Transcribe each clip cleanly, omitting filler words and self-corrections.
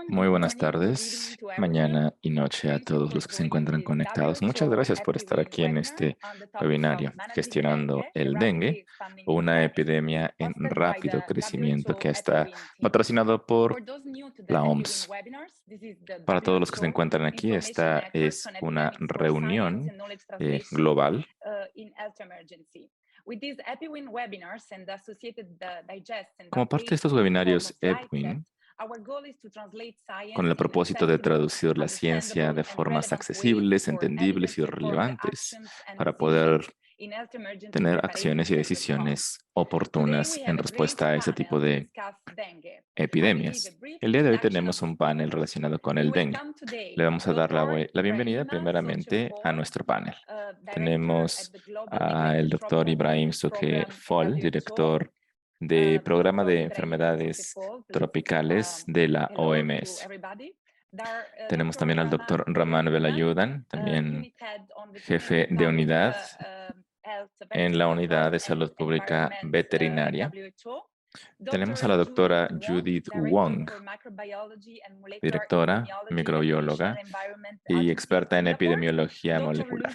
Muy buenas tardes, mañana y noche a todos los que se encuentran conectados. Muchas gracias por estar aquí en este webinario, Gestionando el dengue, una epidemia en rápido crecimiento que está patrocinado por la OMS. Para todos los que se encuentran aquí, esta es una reunión global. Como parte de estos webinarios EPWIN, con el propósito de traducir la ciencia de formas accesibles, entendibles y relevantes para poder tener acciones y decisiones oportunas en respuesta a ese tipo de epidemias. El día de hoy tenemos un panel relacionado con el dengue. Le vamos a dar la bienvenida primeramente a nuestro panel. Tenemos al doctor Ibrahim Suke Fol, director de Programa de Enfermedades Tropicales de la OMS. Tenemos también al doctor Raman Velayudan, también jefe de unidad en la Unidad de Salud Pública Veterinaria. Tenemos a la doctora Judith Wong, directora, microbióloga y experta en epidemiología molecular.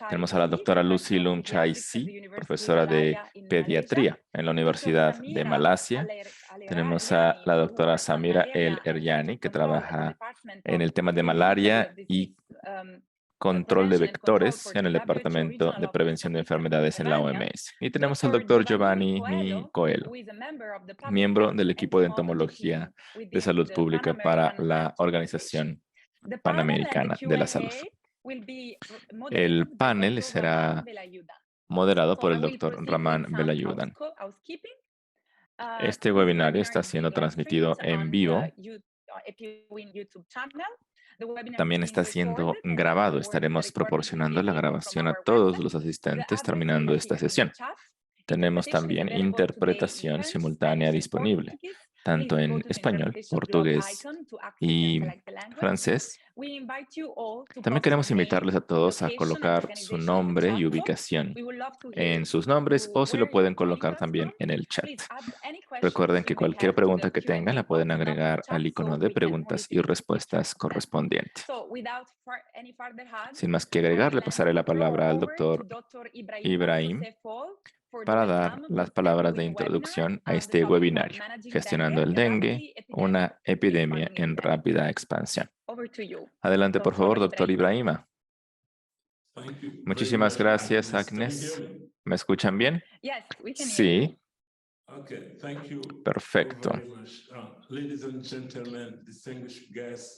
Tenemos a la doctora Lucy Lum Chai Si, profesora de pediatría en la Universidad de Malasia. Tenemos a la doctora Samira El Eryani, que trabaja en el tema de malaria y control de vectores en el Departamento de Prevención de Enfermedades en la OMS. Y tenemos al doctor Giovanni Mi Coelho, miembro del equipo de entomología de salud pública para la Organización Panamericana de la Salud. El panel será moderado por el doctor Raman Velayudan. Este webinario está siendo transmitido en vivo. También está siendo grabado. Estaremos proporcionando la grabación a todos los asistentes terminando esta sesión. Tenemos también interpretación simultánea disponible, tanto en español, portugués y francés. También queremos invitarles a todos a colocar su nombre y ubicación en sus nombres, o si lo pueden colocar también en el chat. Recuerden que cualquier pregunta que tengan la pueden agregar al icono de preguntas y respuestas correspondiente. Sin más que agregar, le pasaré la palabra al doctor Ibrahim para dar las palabras de introducción a este webinario, Gestionando el dengue, una epidemia en rápida expansión. Adelante, por favor, doctor Ibrahima. Muchísimas gracias, Agnes. ¿Me escuchan bien? Sí. Perfecto.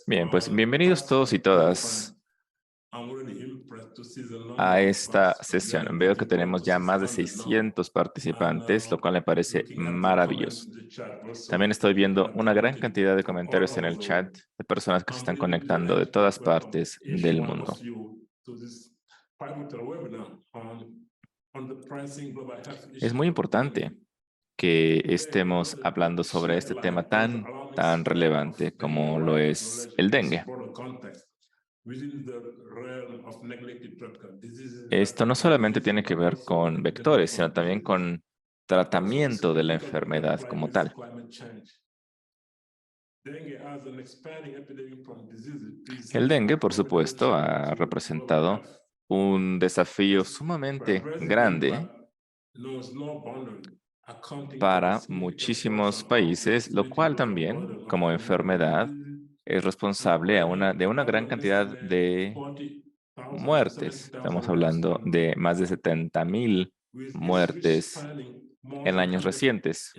Bien, pues bienvenidos todos y todas a esta sesión. Veo que tenemos ya más de 600 participantes, lo cual me parece maravilloso. También estoy viendo una gran cantidad de comentarios en el chat de personas que se están conectando de todas partes del mundo. Es muy importante que estemos hablando sobre este tema tan relevante como lo es el dengue. Esto no solamente tiene que ver con vectores, sino también con tratamiento de la enfermedad como tal. El dengue, por supuesto, ha representado un desafío sumamente grande para muchísimos países, lo cual también, como enfermedad, es responsable de una gran cantidad de muertes. Estamos hablando de más de 70,000 muertes en años recientes.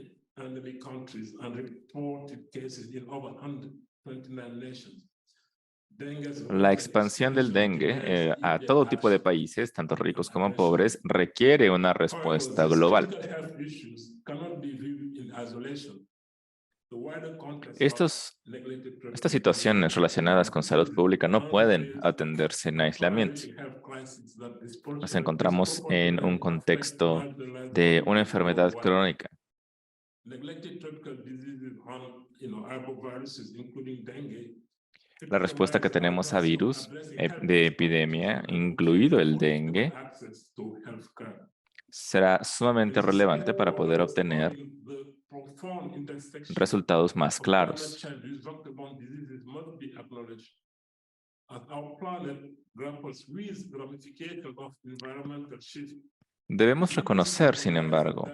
La expansión del dengue a todo tipo de países, tanto ricos como pobres, requiere una respuesta global. Estas situaciones relacionadas con salud pública no pueden atenderse en aislamiento. Nos encontramos en un contexto de una enfermedad crónica. La respuesta que tenemos a virus de epidemia, incluido el dengue, será sumamente relevante para poder obtener resultados más claros. Debemos reconocer, sin embargo,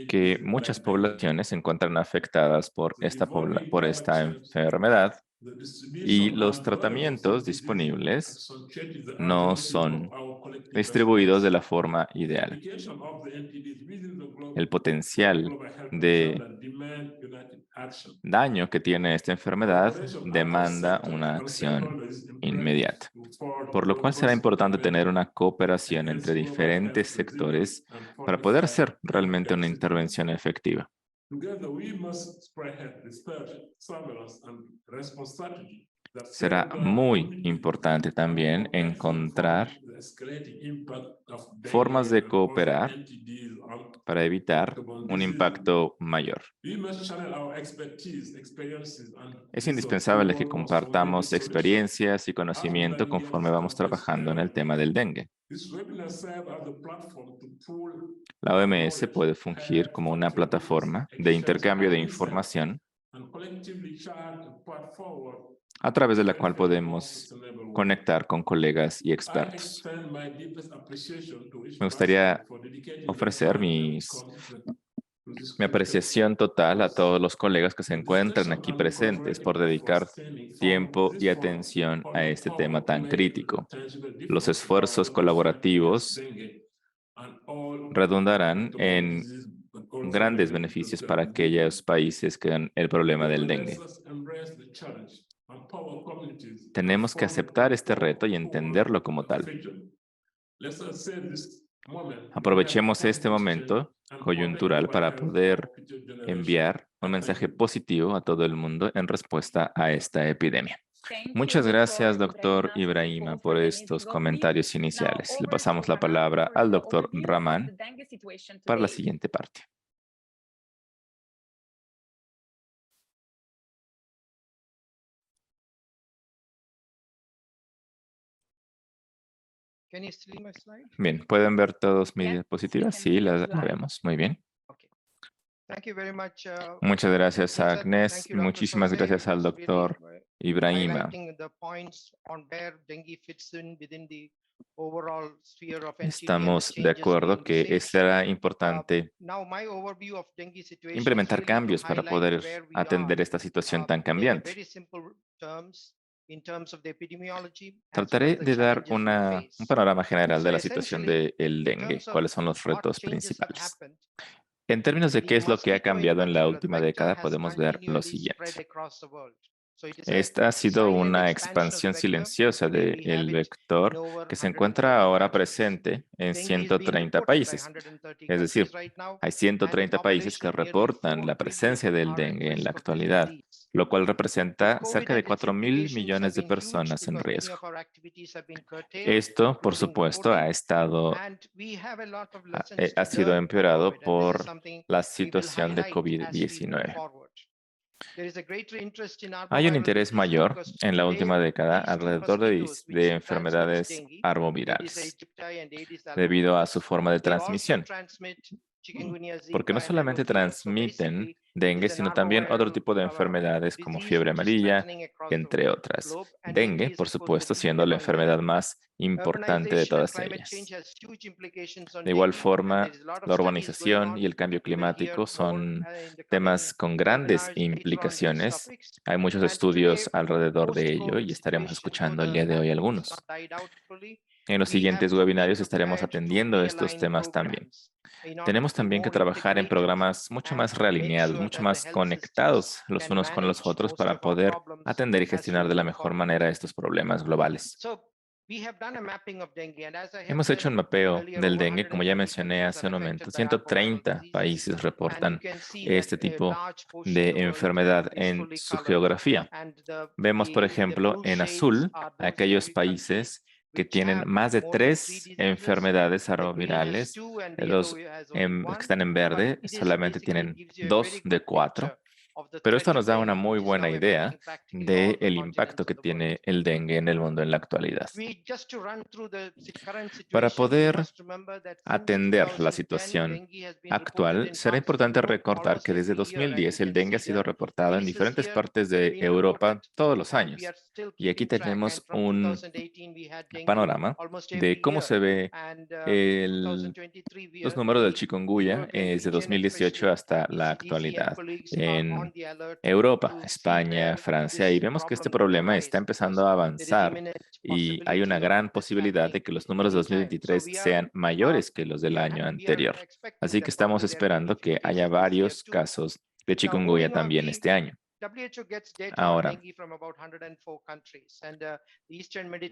que muchas poblaciones se encuentran afectadas por esta enfermedad y los tratamientos disponibles no son distribuidos de la forma ideal. El potencial de daño que tiene esta enfermedad demanda una acción inmediata, por lo cual será importante tener una cooperación entre diferentes sectores para poder hacer realmente una intervención efectiva. Será muy importante también encontrar formas de cooperar para evitar un impacto mayor. Es indispensable que compartamos experiencias y conocimiento conforme vamos trabajando en el tema del dengue. La OMS puede fungir como una plataforma de intercambio de información a través de la cual podemos conectar con colegas y expertos. Me gustaría ofrecer mi apreciación total a todos los colegas que se encuentran aquí presentes por dedicar tiempo y atención a este tema tan crítico. Los esfuerzos colaborativos redundarán en grandes beneficios para aquellos países que tienen el problema del dengue. Tenemos que aceptar este reto y entenderlo como tal. Aprovechemos este momento coyuntural para poder enviar un mensaje positivo a todo el mundo en respuesta a esta epidemia. Muchas gracias, doctor Ibrahima, por estos comentarios iniciales. Le pasamos la palabra al doctor Rahman para la siguiente parte. Bien, ¿pueden ver todos mis diapositivas? Sí, la vemos. Muy bien. Muchas gracias, Agnes. Muchísimas gracias al doctor Ibrahima. Estamos de acuerdo que será importante implementar cambios para poder atender esta situación tan cambiante. Trataré de dar un panorama general de la situación del dengue, cuáles son los retos principales. En términos de qué es lo que ha cambiado en la última década, podemos ver lo siguiente. Esta ha sido una expansión silenciosa del vector que se encuentra ahora presente en 130 países. Es decir, hay 130 países que reportan la presencia del dengue en la actualidad, lo cual representa cerca de 4.000 millones de personas en riesgo. Esto, por supuesto, ha sido empeorado por la situación de COVID-19. Hay un interés mayor en la última década alrededor de enfermedades arbovirales, debido a su forma de transmisión, porque no solamente transmiten dengue, sino también otro tipo de enfermedades como fiebre amarilla, entre otras. Dengue, por supuesto, siendo la enfermedad más importante de todas ellas. De igual forma, la urbanización y el cambio climático son temas con grandes implicaciones. Hay muchos estudios alrededor de ello y estaremos escuchando el día de hoy algunos. En los siguientes webinarios estaremos atendiendo estos temas también. Tenemos también que trabajar en programas mucho más realineados, mucho más conectados los unos con los otros para poder atender y gestionar de la mejor manera estos problemas globales. Hemos hecho un mapeo del dengue, como ya mencioné hace un momento. 130 países reportan este tipo de enfermedad en su geografía. Vemos, por ejemplo, en azul aquellos países que tienen más de 3 enfermedades arbovirales. Los que están en verde solamente tienen 2 de 4. Pero esto nos da una muy buena idea del impacto que tiene el dengue en el mundo en la actualidad. Para poder atender la situación actual, será importante recordar que desde 2010 el dengue ha sido reportado en diferentes partes de Europa todos los años. Y aquí tenemos un panorama de cómo se ve los números del chikungunya desde 2018 hasta la actualidad en Europa, España, Francia, y vemos que este problema está empezando a avanzar y hay una gran posibilidad de que los números de 2023 sean mayores que los del año anterior. Así que estamos esperando que haya varios casos de chikungunya también este año. Ahora,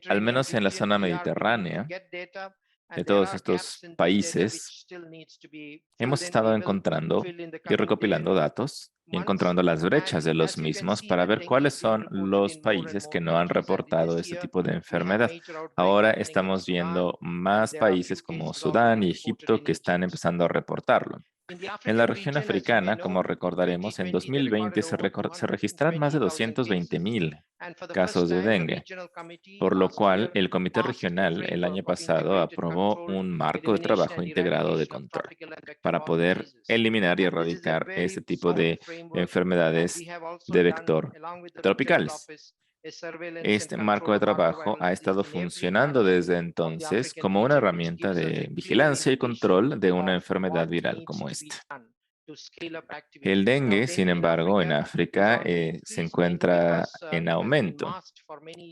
al menos en la zona mediterránea, de todos estos países, hemos estado encontrando y recopilando datos y encontrando las brechas de los mismos para ver cuáles son los países que no han reportado este tipo de enfermedad. Ahora estamos viendo más países como Sudán y Egipto que están empezando a reportarlo. En la región africana, como recordaremos, en 2020 se registraron más de 220,000 casos de dengue, por lo cual el Comité Regional el año pasado aprobó un marco de trabajo integrado de control para poder eliminar y erradicar este tipo de enfermedades de vector tropicales. Este marco de trabajo ha estado funcionando desde entonces como una herramienta de vigilancia y control de una enfermedad viral como esta. El dengue, sin embargo, en África se encuentra en aumento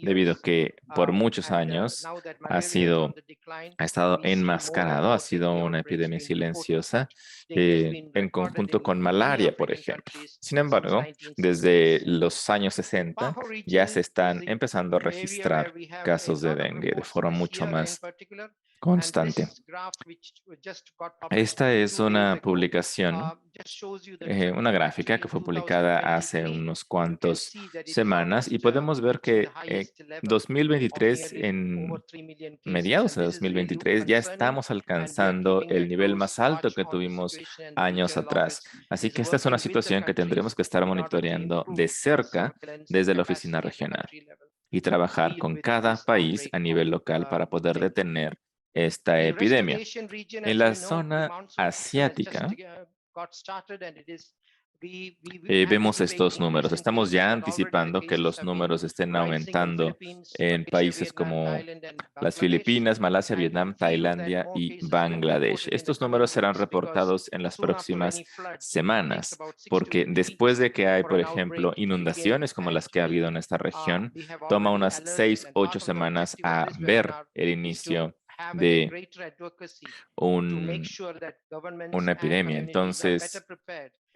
debido a que por muchos años ha estado enmascarado, ha sido una epidemia silenciosa en conjunto con malaria, por ejemplo. Sin embargo, desde los años 60 ya se están empezando a registrar casos de dengue de forma mucho más constante. Esta es una publicación, una gráfica que fue publicada hace unos cuantos semanas y podemos ver que 2023, en mediados de 2023, ya estamos alcanzando el nivel más alto que tuvimos años atrás. Así que esta es una situación que tendremos que estar monitoreando de cerca desde la oficina regional y trabajar con cada país a nivel local para poder detener esta epidemia. En la zona asiática, vemos estos números. Estamos ya anticipando que los números estén aumentando en países como las Filipinas, Malasia, Vietnam, Tailandia y Bangladesh. Estos números serán reportados en las próximas semanas, porque después de que hay, por ejemplo, inundaciones como las que ha habido en esta región, toma unas 6, 8 semanas a ver el inicio de una epidemia. Entonces,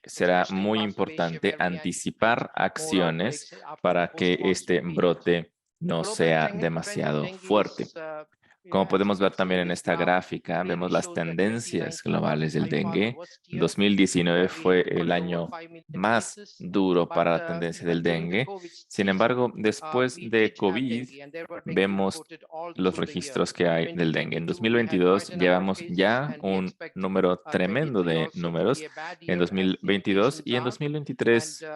será muy importante anticipar acciones para que este brote no sea demasiado fuerte. Como podemos ver también en esta gráfica, vemos las tendencias globales del dengue. 2019 fue el año más duro para la tendencia del dengue. Sin embargo, después de COVID, vemos los registros que hay del dengue. En 2022 llevamos ya un número tremendo de números en 2022 y en 2023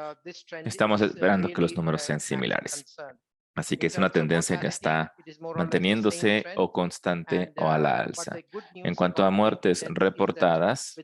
estamos esperando que los números sean similares. Así que es una tendencia que está manteniéndose o constante o a la alza. En cuanto a muertes reportadas,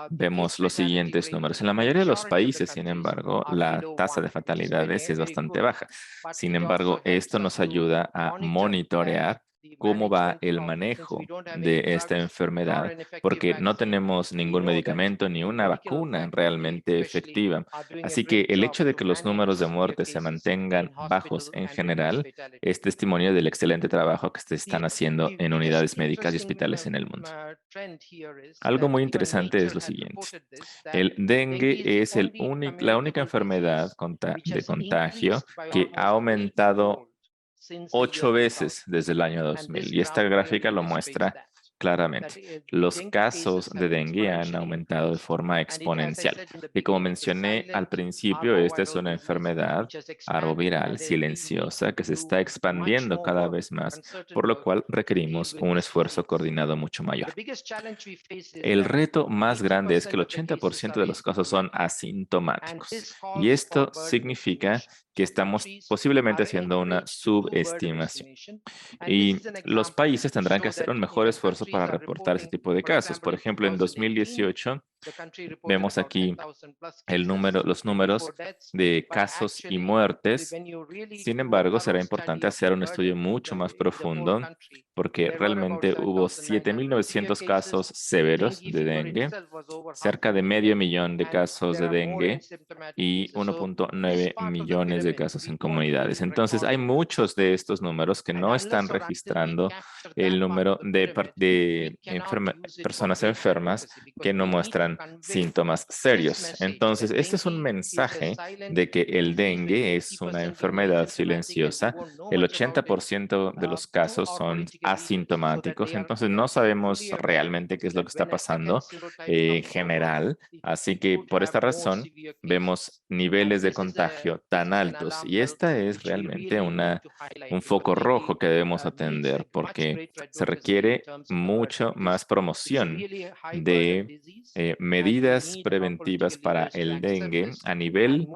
vemos los siguientes números. En la mayoría de los países, sin embargo, la tasa de fatalidades es bastante baja. Sin embargo, esto nos ayuda a monitorear cómo va el manejo de esta enfermedad, porque no tenemos ningún medicamento ni una vacuna realmente efectiva. Así que el hecho de que los números de muerte se mantengan bajos en general es testimonio del excelente trabajo que se están haciendo en unidades médicas y hospitales en el mundo. Algo muy interesante es lo siguiente. El dengue es la única enfermedad de contagio que ha aumentado 8 veces desde el año 2000. Y esta gráfica lo muestra claramente. Los casos de dengue han aumentado de forma exponencial. Y como mencioné al principio, esta es una enfermedad arboviral silenciosa que se está expandiendo cada vez más, por lo cual requerimos un esfuerzo coordinado mucho mayor. El reto más grande es que el 80% de los casos son asintomáticos. Y esto significa que estamos posiblemente haciendo una subestimación. Y los países tendrán que hacer un mejor esfuerzo para reportar ese tipo de casos. Por ejemplo, en 2018 vemos aquí los números de casos y muertes. Sin embargo, será importante hacer un estudio mucho más profundo porque realmente hubo 7.900 casos severos de dengue, cerca de medio millón de casos de dengue y 1.9 millones de casos en comunidades. Entonces, hay muchos de estos números que no están registrando el número de personas enfermas que no muestran síntomas serios. Entonces, este es un mensaje de que el dengue es una enfermedad silenciosa. El 80% de los casos son asintomáticos, entonces no sabemos realmente qué es lo que está pasando en general. Así que por esta razón vemos niveles de contagio tan altos y esta es realmente un foco rojo que debemos atender porque se requiere mucho más promoción de medidas preventivas para el dengue a nivel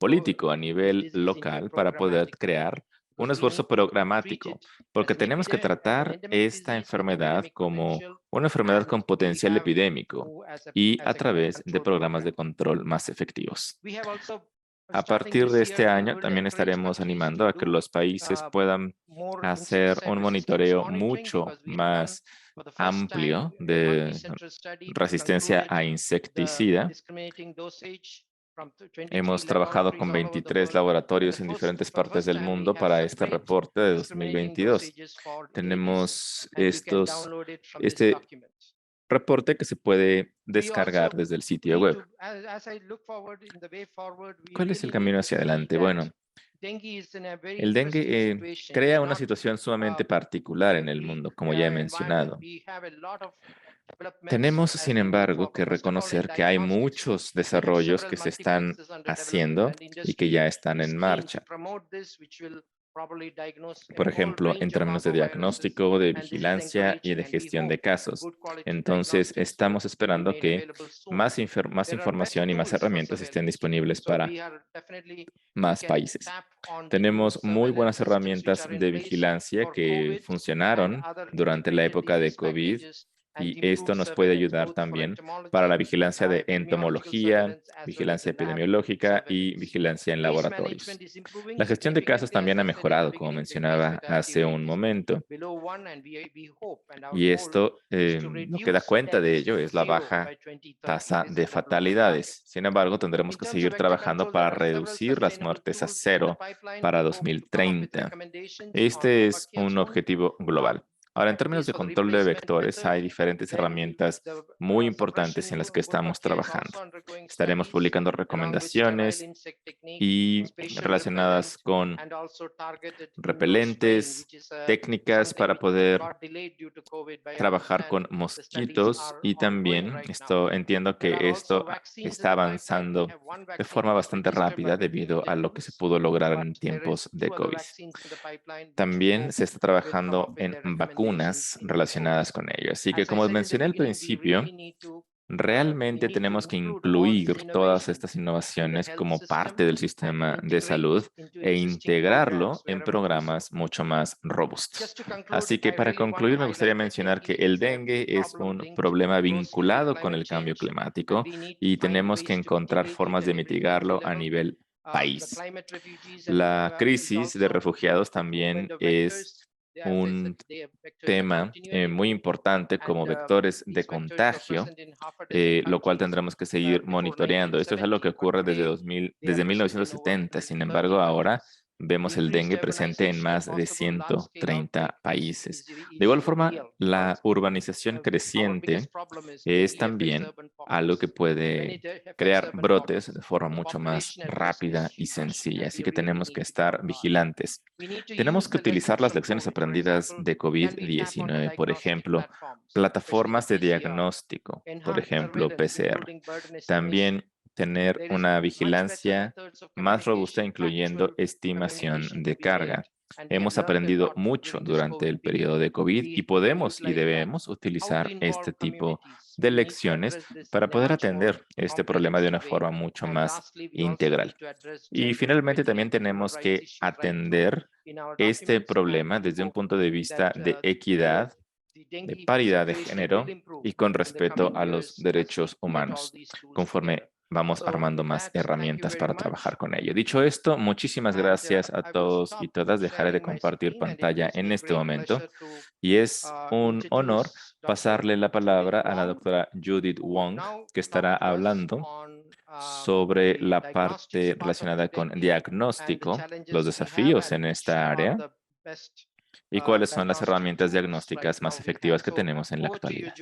político, a nivel local, para poder crear un esfuerzo programático, porque tenemos que tratar esta enfermedad como una enfermedad con potencial epidémico y a través de programas de control más efectivos. A partir de este año también estaremos animando a que los países puedan hacer un monitoreo mucho más amplio de resistencia a insecticida. Hemos trabajado con 23 laboratorios en diferentes partes del mundo para este reporte de 2022. Tenemos este reporte que se puede descargar desde el sitio web. ¿Cuál es el camino hacia adelante? Bueno, el dengue crea una situación sumamente particular en el mundo, como ya he mencionado. Tenemos, sin embargo, que reconocer que hay muchos desarrollos que se están haciendo y que ya están en marcha. Por ejemplo, en términos de diagnóstico, de vigilancia y de gestión de casos. Entonces, estamos esperando que más información y más herramientas estén disponibles para más países. Tenemos muy buenas herramientas de vigilancia que funcionaron durante la época de COVID y esto nos puede ayudar también para la vigilancia de entomología, vigilancia epidemiológica y vigilancia en laboratorios. La gestión de casos también ha mejorado, como mencionaba hace un momento. Y esto, lo que da cuenta de ello es la baja tasa de fatalidades. Sin embargo, tendremos que seguir trabajando para reducir las muertes a cero para 2030. Este es un objetivo global. Ahora, en términos de control de vectores, hay diferentes herramientas muy importantes en las que estamos trabajando. Estaremos publicando recomendaciones y relacionadas con repelentes, técnicas para poder trabajar con mosquitos y también entiendo que esto está avanzando de forma bastante rápida debido a lo que se pudo lograr en tiempos de COVID. También se está trabajando en vacunas relacionadas con ello. Así que como mencioné al principio, realmente tenemos que incluir todas estas innovaciones como parte del sistema de salud e integrarlo en programas mucho más robustos. Así que para concluir, me gustaría mencionar que el dengue es un problema vinculado con el cambio climático y tenemos que encontrar formas de mitigarlo a nivel país. La crisis de refugiados también es un tema muy importante como vectores de contagio, lo cual tendremos que seguir monitoreando. Esto es algo que ocurre desde 1970. Sin embargo, ahora vemos el dengue presente en más de 130 países. De igual forma, la urbanización creciente es también algo que puede crear brotes de forma mucho más rápida y sencilla. Así que tenemos que estar vigilantes. Tenemos que utilizar las lecciones aprendidas de COVID-19, por ejemplo, plataformas de diagnóstico, por ejemplo, PCR. También tener una vigilancia más robusta, incluyendo estimación de carga. Hemos aprendido mucho durante el periodo de COVID y podemos y debemos utilizar este tipo de lecciones para poder atender este problema de una forma mucho más integral. Y finalmente también tenemos que atender este problema desde un punto de vista de equidad, de paridad de género y con respeto a los derechos humanos, conforme vamos armando más herramientas para trabajar con ello. Dicho esto, muchísimas gracias a todos y todas. Dejaré de compartir pantalla en este momento y es un honor pasarle la palabra a la doctora Judith Wong, que estará hablando sobre la parte relacionada con diagnóstico, los desafíos en esta área y cuáles son las herramientas diagnósticas más efectivas que tenemos en la actualidad.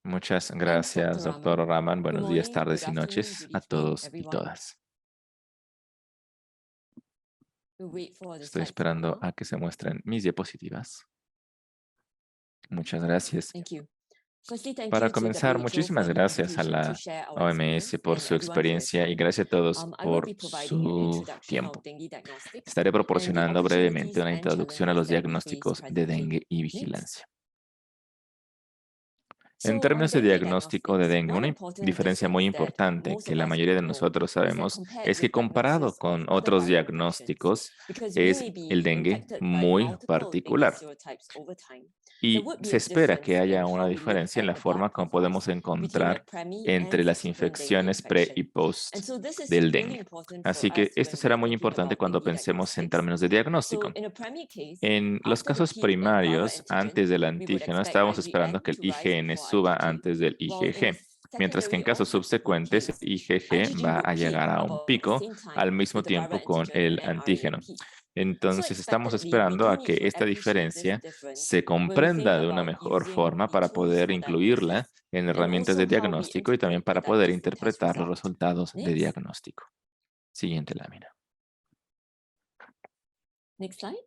Muchas gracias, doctor Rahman. Buenos días, tardes y noches a todos y todas. Estoy esperando a que se muestren mis diapositivas. Muchas gracias. Para comenzar, muchísimas gracias a la OMS por su experiencia y gracias a todos por su tiempo. Estaré proporcionando brevemente una introducción a los diagnósticos de dengue y vigilancia. En términos de diagnóstico de dengue, una diferencia muy importante que la mayoría de nosotros sabemos es que comparado con otros diagnósticos, es el dengue muy particular. Y se espera que haya una diferencia en la forma como podemos encontrar entre las infecciones pre y post del dengue. Así que esto será muy importante cuando pensemos en términos de diagnóstico. En los casos primarios, antes del antígeno, estábamos esperando que el IgN suba antes del IgG, mientras que en casos subsecuentes, el IgG va a llegar a un pico al mismo tiempo con el antígeno. Entonces, estamos esperando a que esta diferencia se comprenda de una mejor forma para poder incluirla en herramientas de diagnóstico y también para poder interpretar los resultados de diagnóstico. Siguiente lámina. Next slide.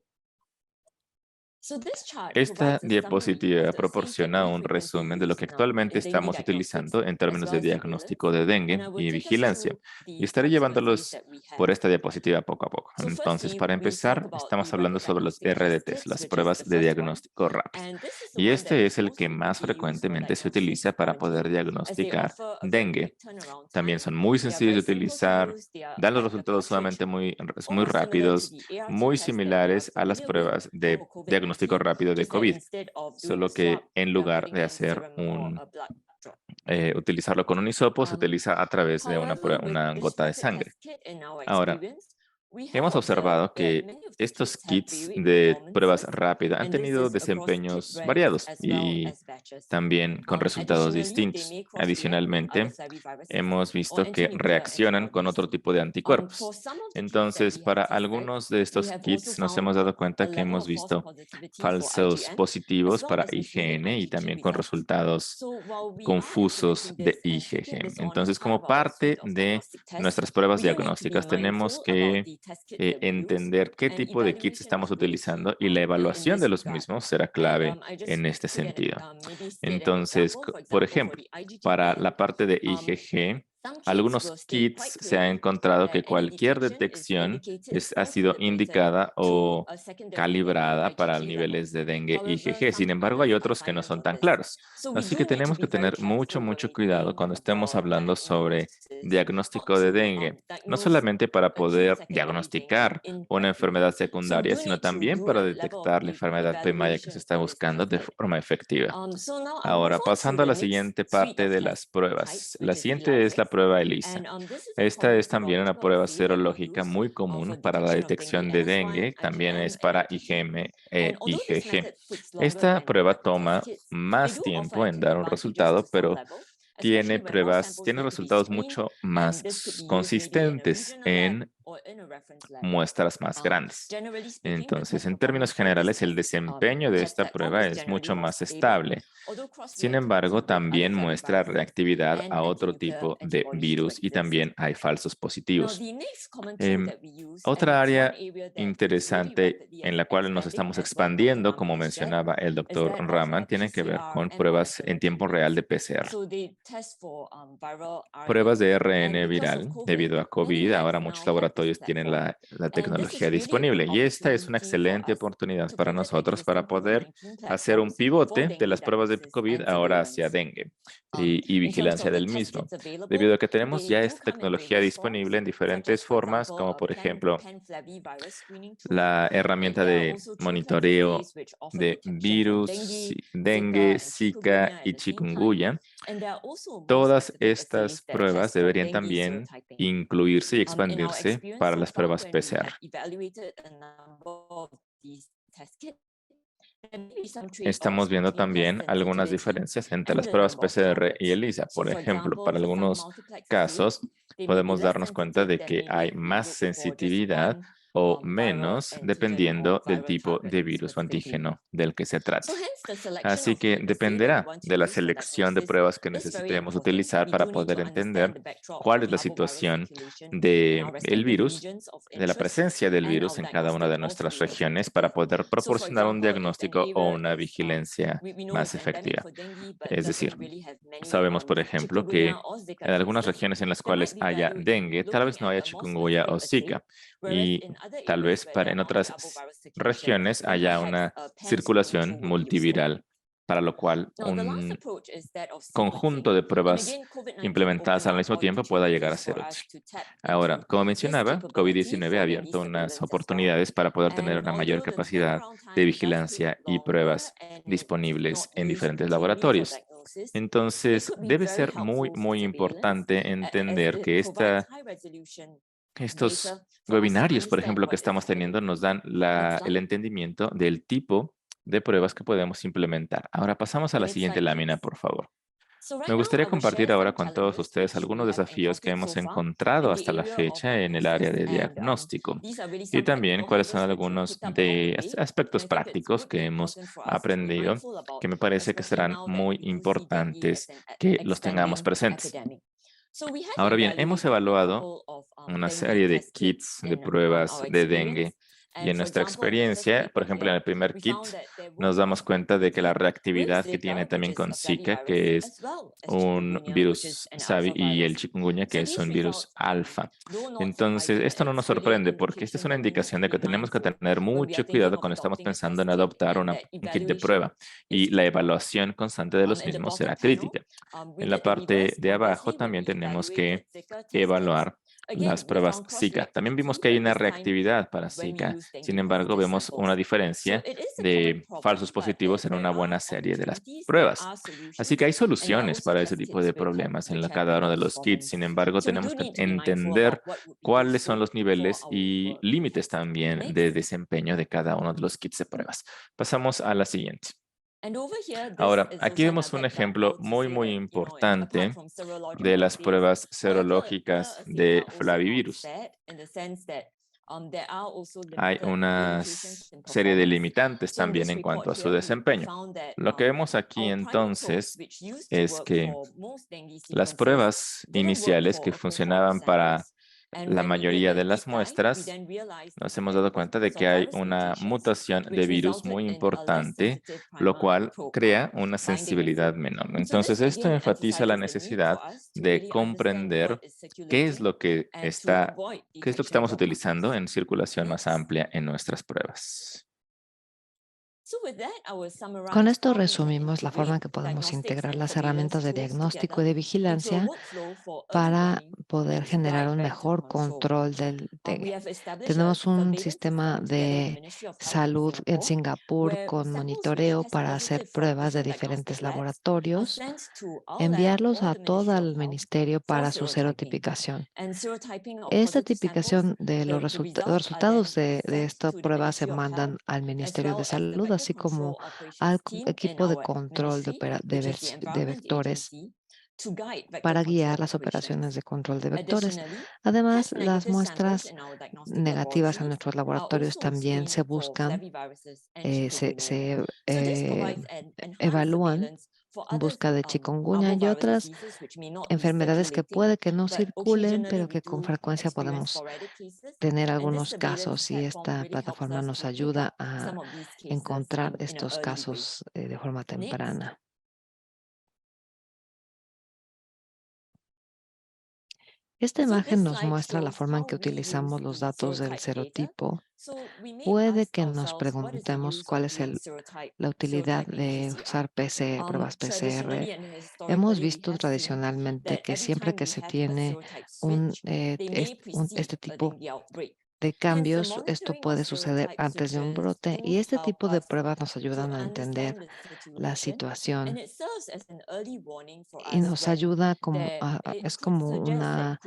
Esta diapositiva proporciona un resumen de lo que actualmente estamos utilizando en términos de diagnóstico de dengue y vigilancia, y estaré llevándolos por esta diapositiva poco a poco. Entonces, para empezar, estamos hablando sobre los RDTs, las pruebas de diagnóstico rápido, y este es el que más frecuentemente se utiliza para poder diagnosticar dengue. También son muy sencillos de utilizar, dan los resultados sumamente muy rápidos, muy similares a las pruebas de diagnóstico rápido de COVID, solo que en lugar de hacer utilizarlo con un hisopo, se utiliza a través de una gota de sangre. Ahora, hemos observado que estos kits de pruebas rápidas han tenido desempeños variados y también con resultados distintos. Adicionalmente, hemos visto que reaccionan con otro tipo de anticuerpos. Entonces, para algunos de estos kits nos hemos dado cuenta que hemos visto falsos positivos para IgN y también con resultados confusos de IgG. Entonces, como parte de nuestras pruebas diagnósticas, tenemos que entender qué tipo de kits estamos utilizando y la evaluación de los mismos será clave en este sentido. Entonces, por ejemplo, para la parte de IgG, algunos kits se ha encontrado que cualquier detección ha sido indicada o calibrada para niveles de dengue IgG. Sin embargo, hay otros que no son tan claros. Así que tenemos que tener mucho cuidado cuando estemos hablando sobre diagnóstico de dengue, no solamente para poder diagnosticar una enfermedad secundaria, sino también para detectar la enfermedad primaria que se está buscando de forma efectiva. Ahora, pasando a la siguiente parte de las pruebas. La siguiente es la prueba ELISA. Esta es también una prueba serológica muy común para la detección de dengue, también es para IgM e IgG. Esta prueba toma más tiempo en dar un resultado, pero tiene resultados mucho más consistentes en muestras más grandes. Entonces, en términos generales, el desempeño de esta prueba es mucho más estable. Sin embargo, también muestra reactividad a otro tipo de virus y también hay falsos positivos. Otra área interesante en la cual nos estamos expandiendo, como mencionaba el doctor Raman, tiene que ver con pruebas en tiempo real de PCR. Pruebas de RN viral debido a COVID. Ahora muchos laboratorios tienen la tecnología disponible y esta es una excelente oportunidad para nosotros para poder hacer un pivote de las pruebas de COVID ahora hacia dengue y vigilancia del mismo, debido a que tenemos ya esta tecnología disponible en diferentes formas, como por ejemplo la herramienta de monitoreo de virus, dengue, Zika y chikungunya. Todas estas pruebas deberían también incluirse y expandirse para las pruebas PCR. Estamos viendo también algunas diferencias entre las pruebas PCR y ELISA. Por ejemplo, para algunos casos podemos darnos cuenta de que hay más sensitividad o menos dependiendo del tipo de virus o antígeno del que se trate. Así que dependerá de la selección de pruebas que necesitemos utilizar para poder entender cuál es la situación del virus, de la presencia del virus en cada una de nuestras regiones para poder proporcionar un diagnóstico o una vigilancia más efectiva. Es decir, sabemos, por ejemplo, que en algunas regiones en las cuales haya dengue, tal vez no haya chikungunya o Zika, y tal vez en otras regiones haya una circulación multiviral, para lo cual un conjunto de pruebas implementadas al mismo tiempo pueda llegar a ser útil. Ahora, como mencionaba, COVID-19 ha abierto unas oportunidades para poder tener una mayor capacidad de vigilancia y pruebas disponibles en diferentes laboratorios. Entonces, debe ser muy, muy importante entender que estos webinarios, por ejemplo, que estamos teniendo, nos dan el entendimiento del tipo de pruebas que podemos implementar. Ahora pasamos a la siguiente lámina, por favor. Me gustaría compartir ahora con todos ustedes algunos desafíos que hemos encontrado hasta la fecha en el área de diagnóstico y también cuáles son algunos de aspectos prácticos que hemos aprendido que me parece que serán muy importantes que los tengamos presentes. Ahora bien, hemos evaluado una serie de kits de pruebas de dengue y en nuestra experiencia, por ejemplo, en el primer kit, nos damos cuenta de que la reactividad que tiene también con Zika, que es un virus SAVI, y el chikungunya, que es un virus alfa. Entonces, esto no nos sorprende porque esta es una indicación de que tenemos que tener mucho cuidado cuando estamos pensando en adoptar un kit de prueba y la evaluación constante de los mismos será crítica. En la parte de abajo también tenemos que evaluar las pruebas Zika. También vimos que hay una reactividad para Zika. Sin embargo, vemos una diferencia de falsos positivos en una buena serie de las pruebas. Así que hay soluciones para ese tipo de problemas en cada uno de los kits. Sin embargo, tenemos que entender cuáles son los niveles y límites también de desempeño de cada uno de los kits de pruebas. Pasamos a la siguiente. Ahora, aquí vemos un ejemplo muy, muy importante de las pruebas serológicas de flavivirus. Hay una serie de limitantes también en cuanto a su desempeño. Lo que vemos aquí entonces es que las pruebas iniciales que funcionaban para la mayoría de las muestras, nos hemos dado cuenta de que hay una mutación de virus muy importante, lo cual crea una sensibilidad menor. Entonces, esto enfatiza la necesidad de comprender qué es lo que estamos utilizando en circulación más amplia en nuestras pruebas. Con esto resumimos la forma en que podemos integrar las herramientas de diagnóstico y de vigilancia para poder generar un mejor control del dengue. Tenemos un sistema de salud en Singapur con monitoreo para hacer pruebas de diferentes laboratorios, enviarlos a todo el ministerio para su serotipicación. Esta tipificación de los resultados de esta prueba se mandan al Ministerio de Salud, así como al equipo de control de vectores para guiar las operaciones de control de vectores. Además, las muestras negativas a nuestros laboratorios también se buscan, se evalúan en busca de chikungunya y otras enfermedades que puede que no circulen, pero que con frecuencia podemos tener algunos casos, y esta plataforma nos ayuda a encontrar estos casos de forma temprana. Esta imagen nos muestra la forma en que utilizamos los datos del serotipo. Puede que nos preguntemos cuál es la utilidad de usar pruebas PCR. Hemos visto tradicionalmente que siempre que se tiene este tipo de cambios, esto puede suceder antes de un brote, y este tipo de pruebas nos ayudan a entender la situación y nos ayuda como es como una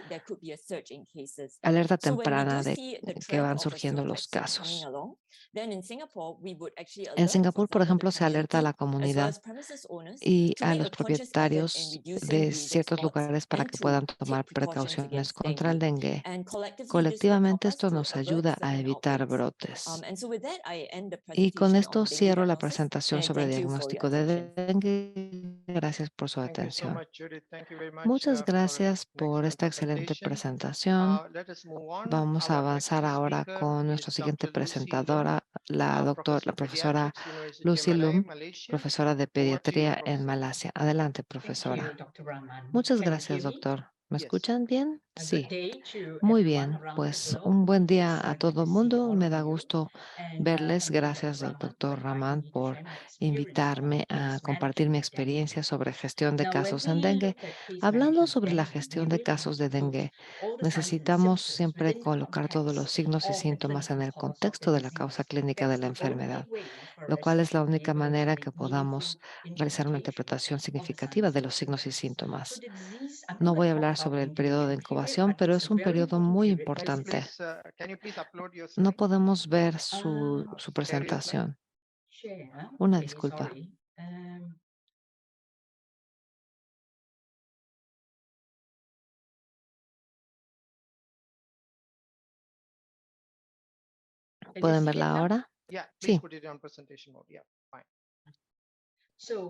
alerta temprana de que van surgiendo los casos. En Singapur, por ejemplo, se alerta a la comunidad y a los propietarios de ciertos lugares para que puedan tomar precauciones contra el dengue. Colectivamente, esto nos ayuda a evitar brotes. Y con esto cierro la presentación sobre diagnóstico de dengue. Gracias por su atención. Muchas gracias por esta excelente presentación. Vamos a avanzar ahora con nuestra siguiente presentadora, la profesora Lucy Lum, profesora de pediatría en Malasia. Adelante, profesora. Muchas gracias, doctor. ¿Me escuchan bien? Sí. Muy bien, pues un buen día a todo el mundo. Me da gusto verles. Gracias al doctor Rahman por invitarme a compartir mi experiencia sobre gestión de casos en dengue. Hablando sobre la gestión de casos de dengue, necesitamos siempre colocar todos los signos y síntomas en el contexto de la causa clínica de la enfermedad, lo cual es la única manera que podamos realizar una interpretación significativa de los signos y síntomas. No voy a hablar sobre el periodo de incubación, pero es un periodo muy importante. No podemos ver su presentación. Una disculpa. ¿Pueden verla ahora? Sí.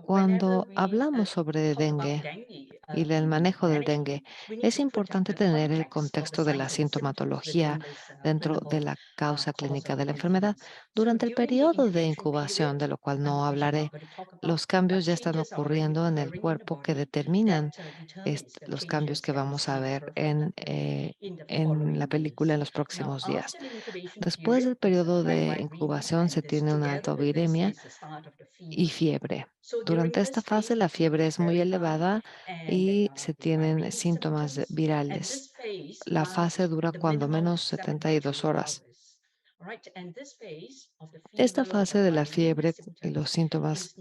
Cuando hablamos sobre dengue y el manejo del dengue, es importante tener el contexto de la sintomatología dentro de la causa clínica de la enfermedad. Durante el periodo de incubación, de lo cual no hablaré, los cambios ya están ocurriendo en el cuerpo que determinan los cambios que vamos a ver en la película en los próximos días. Después del periodo de incubación se tiene una alta viremia y fiebre. Durante esta fase la fiebre es muy elevada y se tienen síntomas virales. La fase dura cuando menos 72 horas. Esta fase de la fiebre y los síntomas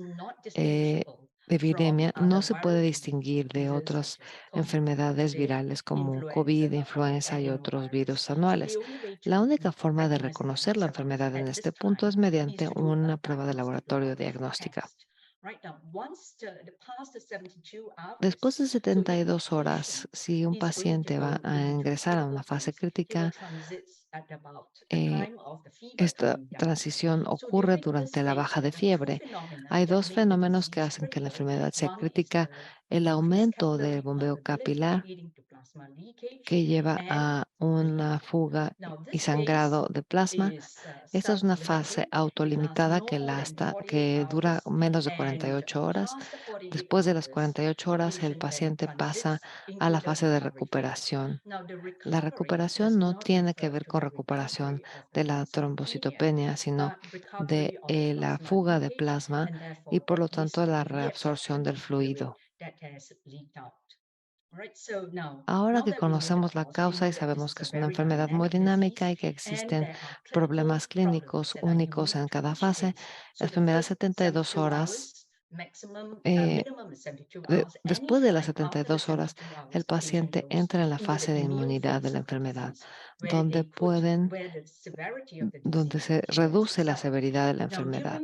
eh, de viremia no se puede distinguir de otras enfermedades virales como COVID, influenza y otros virus anuales. La única forma de reconocer la enfermedad en este punto es mediante una prueba de laboratorio diagnóstica. Después de 72 horas, si un paciente va a ingresar a una fase crítica, eh, esta transición ocurre durante la baja de fiebre. Hay dos fenómenos que hacen que la enfermedad sea crítica: el aumento del bombeo capilar, que lleva a una fuga y sangrado de plasma. Esta es una fase autolimitada que dura menos de 48 horas. Después de las 48 horas, el paciente pasa a la fase de recuperación. La recuperación no tiene que ver con recuperación de la trombocitopenia, sino de la fuga de plasma y por lo tanto la reabsorción del fluido. Ahora que conocemos la causa y sabemos que es una enfermedad muy dinámica y que existen problemas clínicos únicos en cada fase, las primeras 72 horas Eh, Después de las 72 horas, el paciente entra en la fase de inmunidad de la enfermedad, donde donde se reduce la severidad de la enfermedad.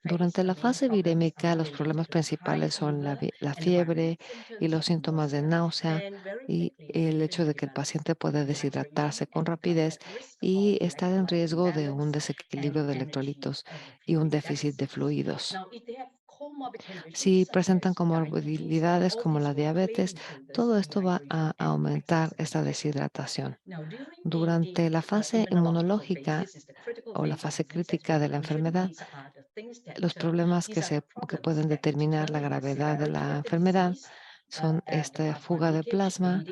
Durante la fase virémica, los problemas principales son la fiebre y los síntomas de náusea y el hecho de que el paciente puede deshidratarse con rapidez y estar en riesgo de un desequilibrio de electrolitos y un déficit de fluidos. Si presentan comorbilidades como la diabetes, todo esto va a aumentar esta deshidratación. Durante la fase inmunológica o la fase crítica de la enfermedad, los problemas que pueden determinar la gravedad de la enfermedad son esta fuga de plasma,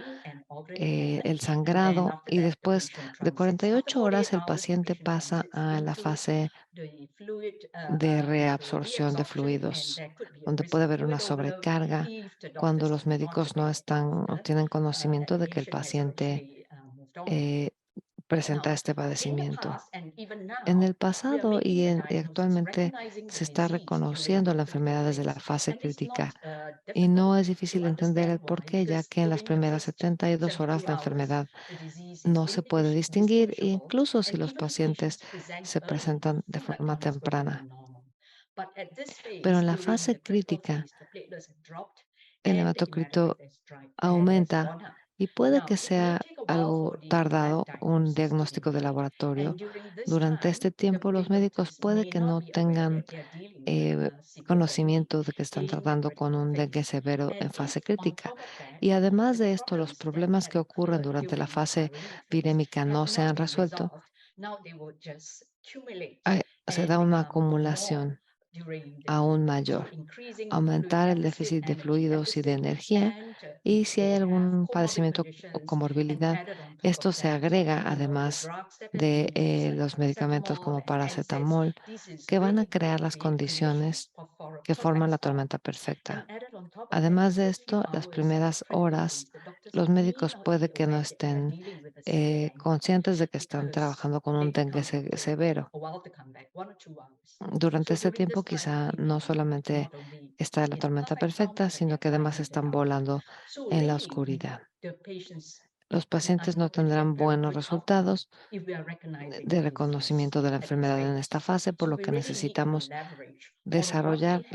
el sangrado y después de 48 horas el paciente pasa a la fase de reabsorción de fluidos, donde puede haber una sobrecarga cuando los médicos no tienen conocimiento de que el paciente eh, presenta este padecimiento. En el pasado y actualmente se está reconociendo la enfermedad desde la fase crítica y no es difícil entender el por qué, ya que en las primeras 72 horas la enfermedad no se puede distinguir, incluso si los pacientes se presentan de forma temprana. Pero en la fase crítica, el hematocrito aumenta y puede que sea algo tardado un diagnóstico de laboratorio. Durante este tiempo, los médicos puede que no tengan eh, conocimiento de que están tratando con un dengue severo en fase crítica. Y además de esto, los problemas que ocurren durante la fase virémica no se han resuelto. Se da una acumulación aún mayor, aumentar el déficit de fluidos y de energía, y si hay algún padecimiento o comorbilidad, esto se agrega además de los medicamentos como paracetamol, que van a crear las condiciones que forman la tormenta perfecta. Además de esto, las primeras horas, los médicos puede que no estén conscientes de que están trabajando con un dengue severo. Durante este tiempo quizá no solamente está la tormenta perfecta, sino que además están volando en la oscuridad. Los pacientes no tendrán buenos resultados de reconocimiento de la enfermedad en esta fase, por lo que necesitamos desarrollar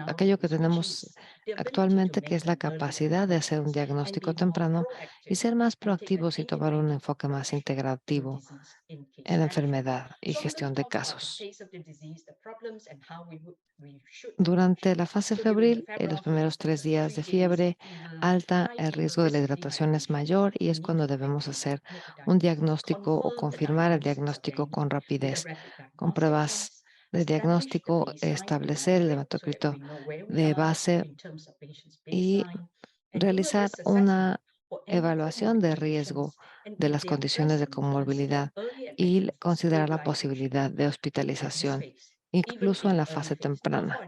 aquello que tenemos actualmente, que es la capacidad de hacer un diagnóstico temprano y ser más proactivos y tomar un enfoque más integrativo en la enfermedad y gestión de casos. Durante la fase febril, en los primeros 3 días de fiebre alta, el riesgo de la hidratación es mayor y es cuando debemos hacer un diagnóstico o confirmar el diagnóstico con rapidez, con pruebas de diagnóstico, establecer el hematocrito de base y realizar una evaluación de riesgo de las condiciones de comorbilidad y considerar la posibilidad de hospitalización, incluso en la fase temprana,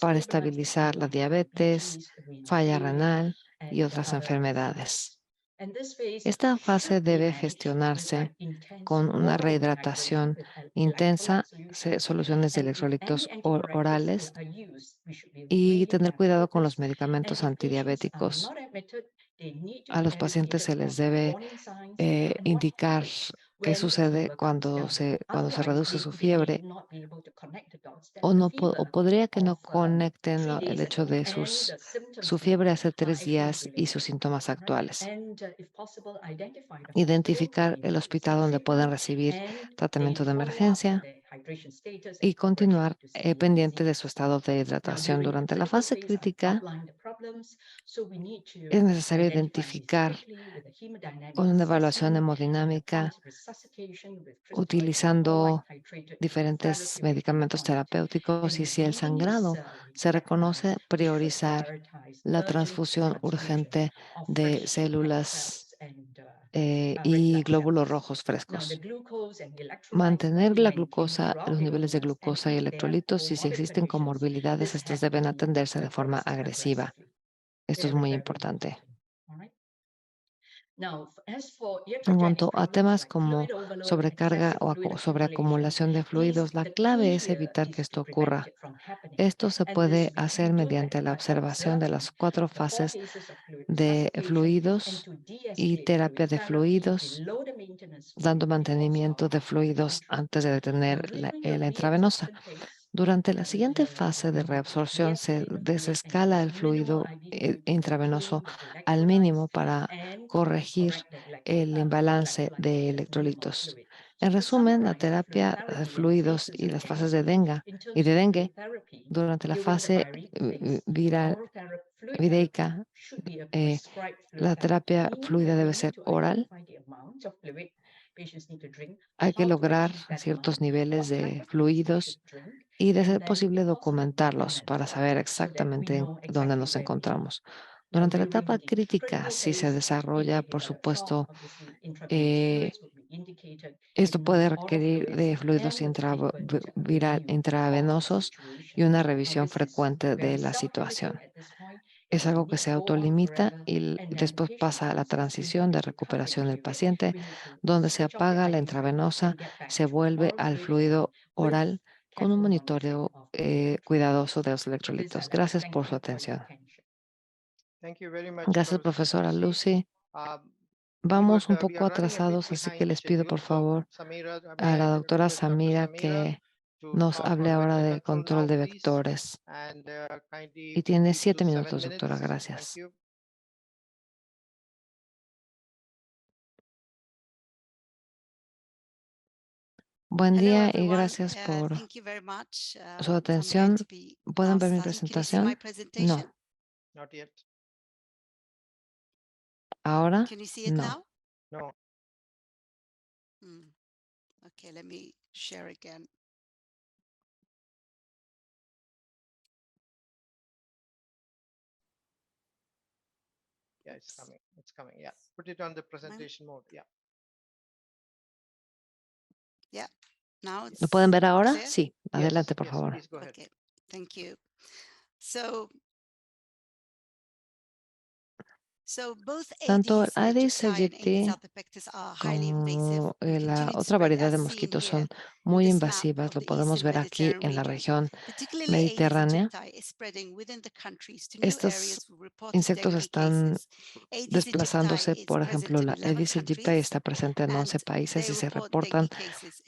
para estabilizar la diabetes, falla renal y otras enfermedades. Esta fase debe gestionarse con una rehidratación intensa, soluciones de electrolitos orales y tener cuidado con los medicamentos antidiabéticos. A los pacientes se les debe indicar qué sucede cuando se reduce su fiebre o, no, o podría que no conecten el hecho de su fiebre hace 3 días y sus síntomas actuales. Identificar el hospital donde pueden recibir tratamiento de emergencia y continuar pendiente de su estado de hidratación. Durante la fase crítica, es necesario identificar con una evaluación hemodinámica utilizando diferentes medicamentos terapéuticos y si el sangrado se reconoce, priorizar la transfusión urgente de células y glóbulos rojos frescos. Mantener la glucosa, los niveles de glucosa y electrolitos, y si existen comorbilidades, estas deben atenderse de forma agresiva. Esto es muy importante. En cuanto a temas como sobrecarga o sobreacumulación de fluidos, la clave es evitar que esto ocurra. Esto se puede hacer mediante la observación de las 4 fases de fluidos y terapia de fluidos, dando mantenimiento de fluidos antes de detener la intravenosa. Durante la siguiente fase de reabsorción se desescala el fluido intravenoso al mínimo para corregir el imbalance de electrolitos. En resumen, la terapia de fluidos y las fases de dengue durante la fase vireica, eh, la terapia fluida debe ser oral. Hay que lograr ciertos niveles de fluidos y, de ser posible, documentarlos para saber exactamente en dónde nos encontramos. Durante la etapa crítica, si se desarrolla, por supuesto, eh, esto puede requerir de fluidos intravenosos y una revisión frecuente de la situación. Es algo que se autolimita y después pasa a la transición de recuperación del paciente, donde se apaga la intravenosa, se vuelve al fluido oral con un monitoreo cuidadoso de los electrolitos. Gracias por su atención. Gracias, profesora Lucy. Vamos un poco atrasados, así que les pido por favor a la doctora Samira que nos hable ahora de control de vectores. Y tiene 7 minutos, doctora. Gracias. Buen día y gracias por su atención. ¿Pueden ver mi presentación? No. ¿Ahora? No. Okay, let me share again. Yeah, it's coming. It's coming. Yeah. Put it on the presentation mode. Yeah. Yeah. Now ¿Lo pueden ver ahora? clear? Sí. Adelante, por Yes, favor. please go ahead. Okay. Thank you. So Tanto el Aedes Aedes aegypti como la otra variedad de mosquitos son muy invasivas. Lo podemos ver aquí en la región mediterránea. Estos insectos están desplazándose. Por ejemplo, la Aedes aegypti está presente en 11 países y se reportan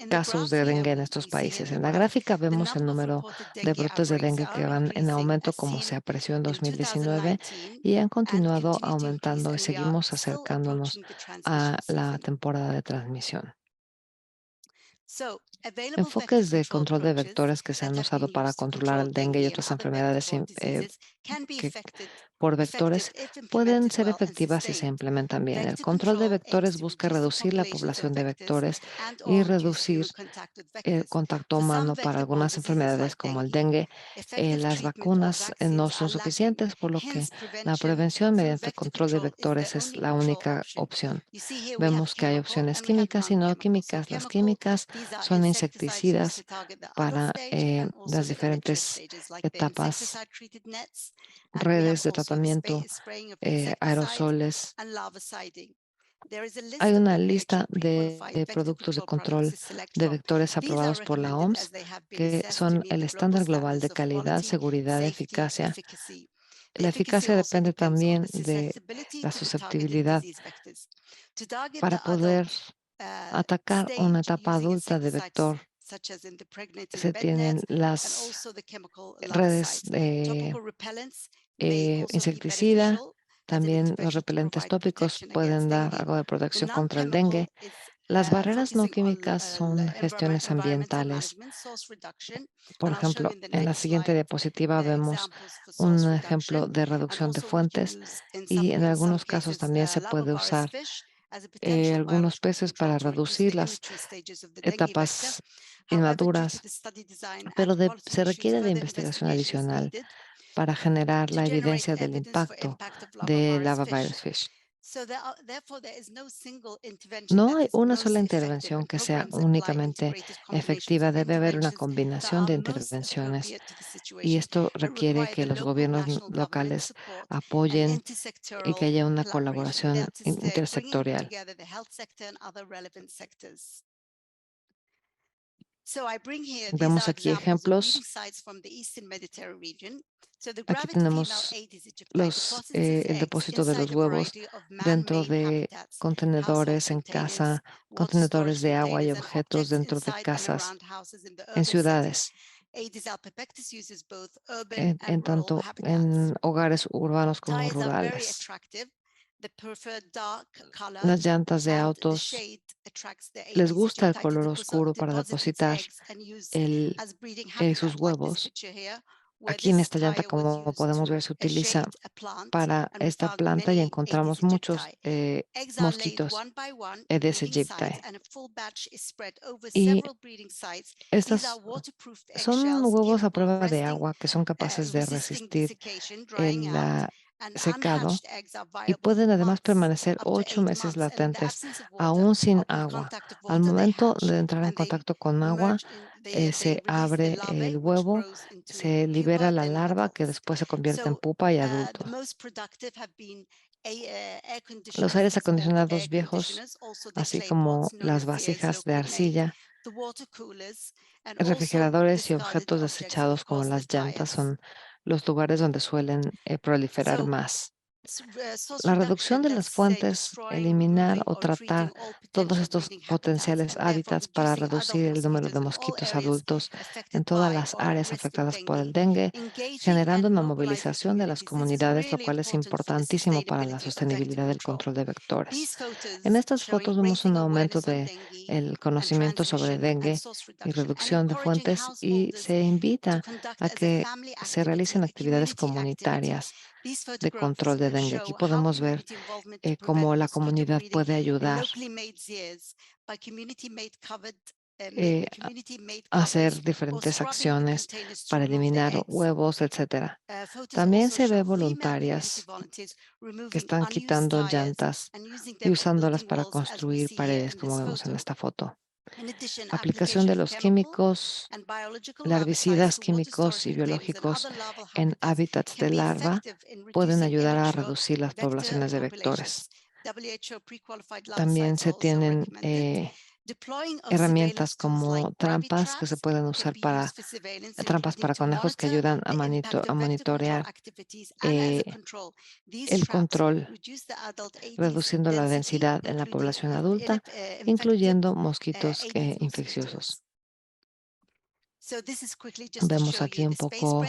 casos de dengue en estos países. En la gráfica vemos el número de brotes de dengue que van en aumento, como se apreció en 2019, y han continuado aumentando y seguimos acercándonos a la temporada de transmisión. Enfoques de control de vectores que se han usado para controlar el dengue y otras enfermedades que por vectores pueden ser efectivas si se implementan bien. El control de vectores busca reducir la población de vectores y reducir el contacto humano para algunas enfermedades como el dengue. Las vacunas no son suficientes, por lo que la prevención mediante control de vectores es la única opción. Vemos que hay opciones químicas y no químicas. Las químicas son insecticidas para las diferentes etapas, redes de tratamiento, aerosoles. Hay una lista de productos de control de vectores aprobados por la OMS que son el estándar global de calidad, seguridad, eficacia. La eficacia depende también de la susceptibilidad. Para poder atacar una etapa adulta de vector, se tienen las redes de insecticida. También los repelentes tópicos pueden dar algo de protección contra el dengue. Las barreras no químicas son gestiones ambientales. Por ejemplo, en la siguiente diapositiva vemos un ejemplo de reducción de fuentes y en algunos casos también se puede usar algunos peces para reducir las etapas inmaduras, pero se requiere de investigación adicional para generar la evidencia del impacto de lavavirus fish. No hay una sola intervención que sea únicamente efectiva. Debe haber una combinación de intervenciones y esto requiere que los gobiernos locales apoyen y que haya una colaboración intersectorial. Vemos aquí ejemplos. Aquí tenemos el depósito de los huevos dentro de contenedores en casa, contenedores de agua y objetos dentro de casas en ciudades, en tanto en hogares urbanos como rurales. Las llantas de autos les gusta el color oscuro para depositar sus huevos. Aquí en esta llanta, como podemos ver, se utiliza para esta planta y encontramos muchos mosquitos Aedes aegypti. Y estas son huevos a prueba de agua que son capaces de resistir el secado y pueden además permanecer 8 meses latentes, aún sin agua. Al momento de entrar en contacto con agua, se abre el huevo, se libera la larva que después se convierte en pupa y adulto. Los aires acondicionados viejos, así como las vasijas de arcilla, refrigeradores y objetos desechados como las llantas son los lugares donde suelen proliferar más. La reducción de las fuentes, eliminar o tratar todos estos potenciales hábitats para reducir el número de mosquitos adultos en todas las áreas afectadas por el dengue, generando una movilización de las comunidades, lo cual es importantísimo para la sostenibilidad del control de vectores. En estas fotos vemos un aumento del conocimiento sobre dengue y reducción de fuentes y se invita a que se realicen actividades comunitarias de control de dengue. Aquí podemos ver cómo la comunidad puede ayudar a hacer diferentes acciones para eliminar huevos, etc. También se ve voluntarias que están quitando llantas y usándolas para construir paredes, como vemos en esta foto. Aplicación de los químicos, larvicidas químicos y biológicos en hábitats de larva pueden ayudar a reducir las poblaciones de vectores. También se tienen herramientas como trampas que se pueden usar para trampas para conejos que ayudan a monitorear el control, reduciendo la densidad en la población adulta, incluyendo mosquitos infecciosos. Vemos aquí un poco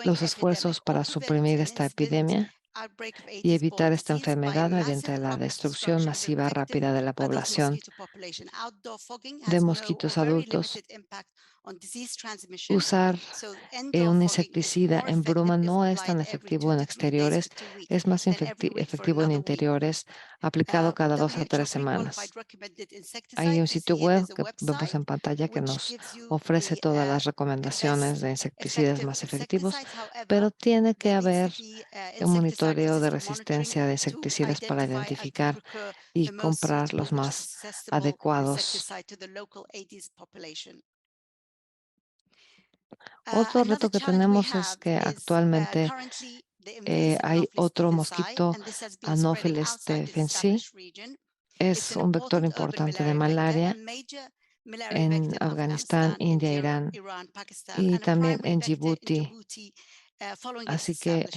los esfuerzos para suprimir esta epidemia y evitar esta enfermedad mediante la destrucción masiva rápida de la población de mosquitos adultos. Usar un insecticida en bruma no es tan efectivo en exteriores, es más efectivo en interiores, aplicado cada 2 a 3 semanas. Hay un sitio web que vemos en pantalla que nos ofrece todas las recomendaciones de insecticidas más efectivos, pero tiene que haber un monitoreo de resistencia de insecticidas para identificar y comprar los más adecuados. Otro reto que tenemos es que actualmente hay otro mosquito, Anopheles stephensi. Es un vector importante de malaria en Afganistán, India, Irán y también en Djibouti. Así que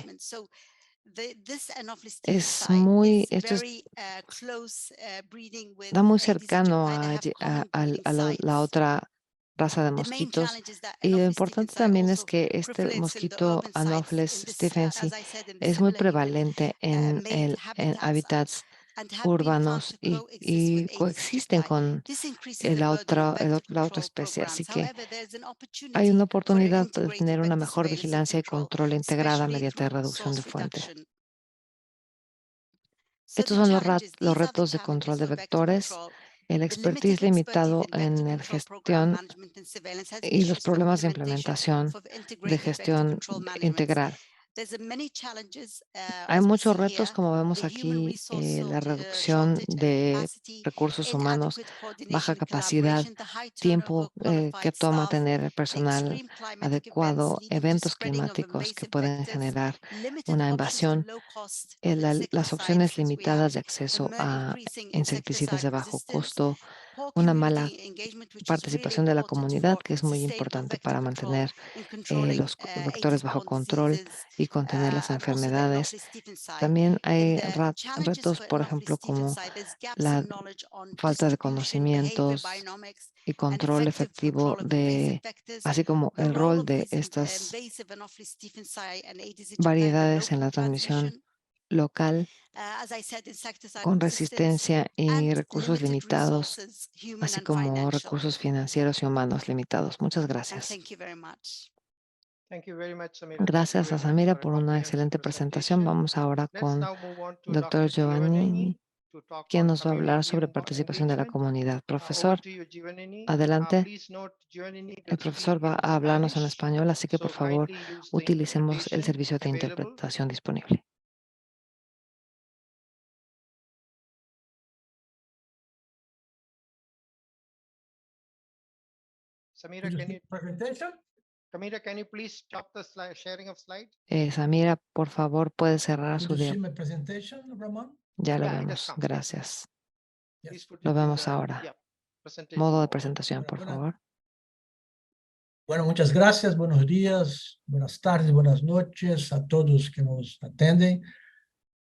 está muy cercano a la otra raza de mosquitos. Y lo importante también es que este mosquito Anopheles stephensi es muy prevalente en hábitats urbanos y coexisten con la otra especie. Así que hay una oportunidad de tener una mejor vigilancia y control integrada mediante reducción de fuente. Estos son los retos de control de vectores, el expertise limitado en la gestión y los problemas de implementación de gestión integral. Hay muchos retos, como vemos aquí, la reducción de recursos humanos, baja capacidad, tiempo que toma tener el personal adecuado, eventos climáticos que pueden generar una invasión, las opciones limitadas de acceso a insecticidas de bajo costo, una mala participación de la comunidad, que es muy importante para mantener los vectores bajo control y contener las enfermedades. También hay retos, por ejemplo, como la falta de conocimientos y control efectivo así como el rol de estas variedades en la transmisión local con resistencia y recursos limitados, así como recursos financieros y humanos limitados. Muchas gracias. Thank you very much, Samira. Gracias a Samira por una excelente presentación. Vamos ahora con el Dr. Giovannini, quien nos va a hablar sobre participación de la comunidad. Profesor, adelante. El profesor va a hablarnos en español, así que por favor utilicemos el servicio de interpretación disponible. Samira, can you please stop the sharing of slides? Samira, por favor, puede cerrar su diapositiva. Ya lo Yeah, it has vemos. come. Gracias. Please put it Lo in vemos the, ahora. yeah, presentation Modo de mode. presentación, por favor. Bueno, muchas gracias, buenos días, buenas tardes, buenas noches a todos que nos atenden.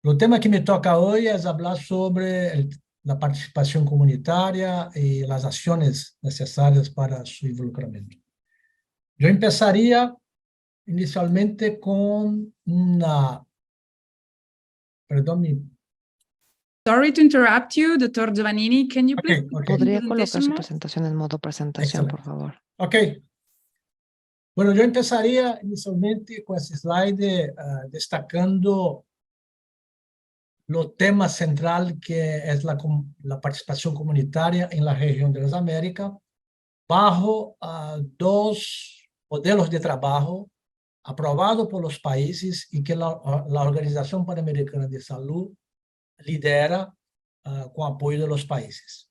El tema que me toca hoy es hablar sobre la participación comunitaria y las acciones necesarias para su involucramiento. Yo empezaría inicialmente con una... Perdón, Sorry to interrupt you, Dr. Giovannini. Can you please ¿Podría colocar su mode? presentación en modo presentación, Excelente. por favor? Ok. Bueno, yo empezaría inicialmente con ese slide destacando lo tema central que es la participación comunitaria en la región de las Américas bajo dos modelos de trabajo aprobados por los países y que la Organización Panamericana de Salud lidera con apoyo de los países.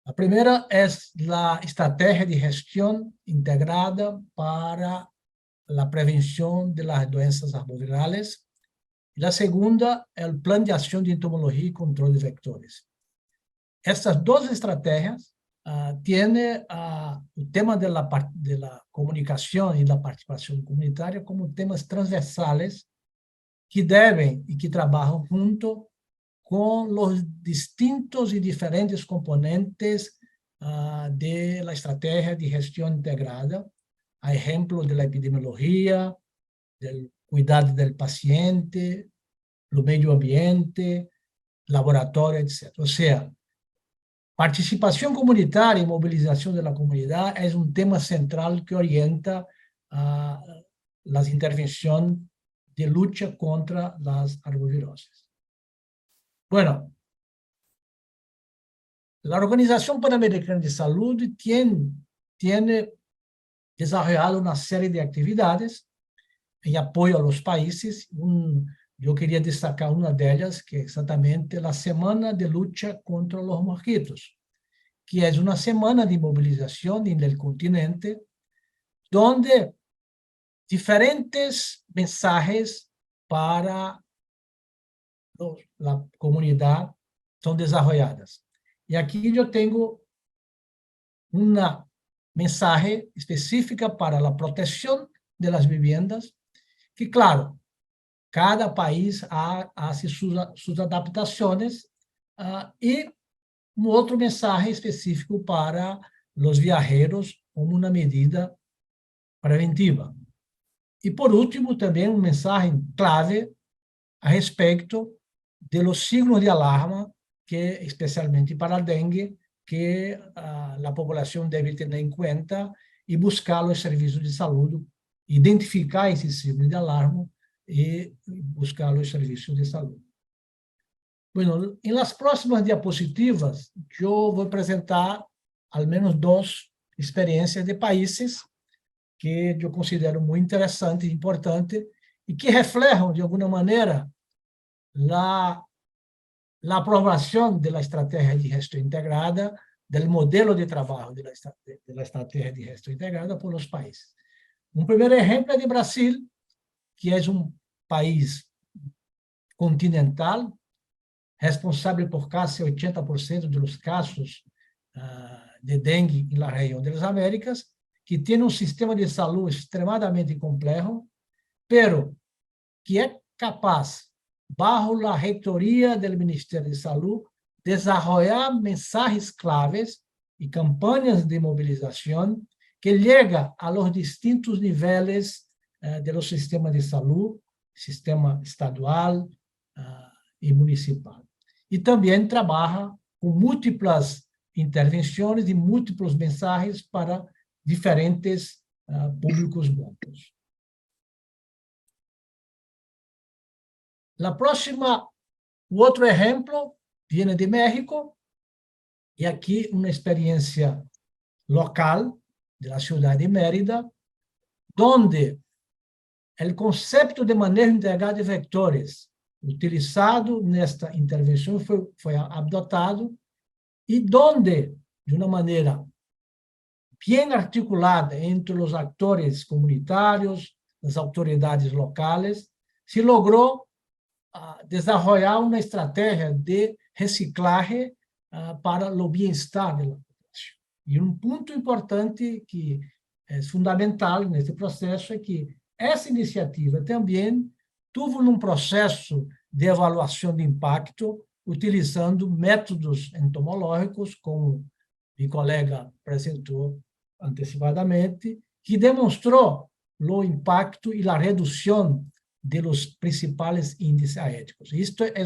La primera es la estrategia de gestión integrada para la prevención de las doenças arbovirales. Y la segunda, el plan de acción de entomología y control de vectores. Estas dos estrategias tienen el tema de la comunicación y la participación comunitaria como temas transversales que deben y que trabajan junto con los distintos y diferentes componentes de la estrategia de gestión integrada, a ejemplo de la epidemiología, del cuidado del paciente, el medio ambiente, laboratorio, etc. O sea, participación comunitaria y movilización de la comunidad es un tema central que orienta las intervenciones de lucha contra las arboviroses. Bueno, la Organización Panamericana de Salud tiene desarrollado una serie de actividades en apoyo a los países. Yo quería destacar una de ellas, que es exactamente la Semana de Lucha contra los Mosquitos, que es una semana de movilización en el continente, donde diferentes mensajes para la comunidad son desarrolladas. Y aquí yo tengo una mensaje específica para la protección de las viviendas, que claro, cada país hace sus adaptaciones, y un otro mensaje específico para los viajeros como una medida preventiva. Y por último, también un mensaje clave a respecto de los signos de alarma, que especialmente para el dengue, que la población debe tener en cuenta y buscar los servicios de salud, identificar ese signo de alarma y buscar los servicios de salud. Bueno, en las próximas diapositivas yo voy a presentar al menos dos experiencias de países que yo considero muy interesantes e importantes y que reflejan, de alguna manera, la aprovación de la estrategia de gestión integrada, del modelo de trabajo de la estrategia de gestión integrada por los países. Un primer ejemplo es de Brasil, que es un país continental, responsable por casi 80% de los casos de dengue en la región de las Américas, que tiene un sistema de salud extremadamente complejo, pero que es capaz, bajo la reitoría del Ministerio de Salud, desarrollar mensajes claves y campañas de movilización que llega a los distintos niveles de los sistemas de salud, sistema estadual y municipal. Y también trabaja con múltiples intervenciones y múltiples mensajes para diferentes públicos grupos. La próxima, otro ejemplo, viene de México, y aquí una experiencia local de la ciudad de Mérida, donde el concepto de manejo integrado de vectores utilizado nesta intervención fue adoptado y donde, de una manera bien articulada entre los actores comunitarios, las autoridades locales, se logró desarrollar una estrategia de reciclaje para el bienestar de la población. Y un punto importante que es fundamental en este proceso es que essa iniciativa também teve um processo de avaliação de impacto, utilizando métodos entomológicos, como o colega apresentou antecipadamente, que demonstrou o impacto e a redução de los principais índices aéticos. Isto é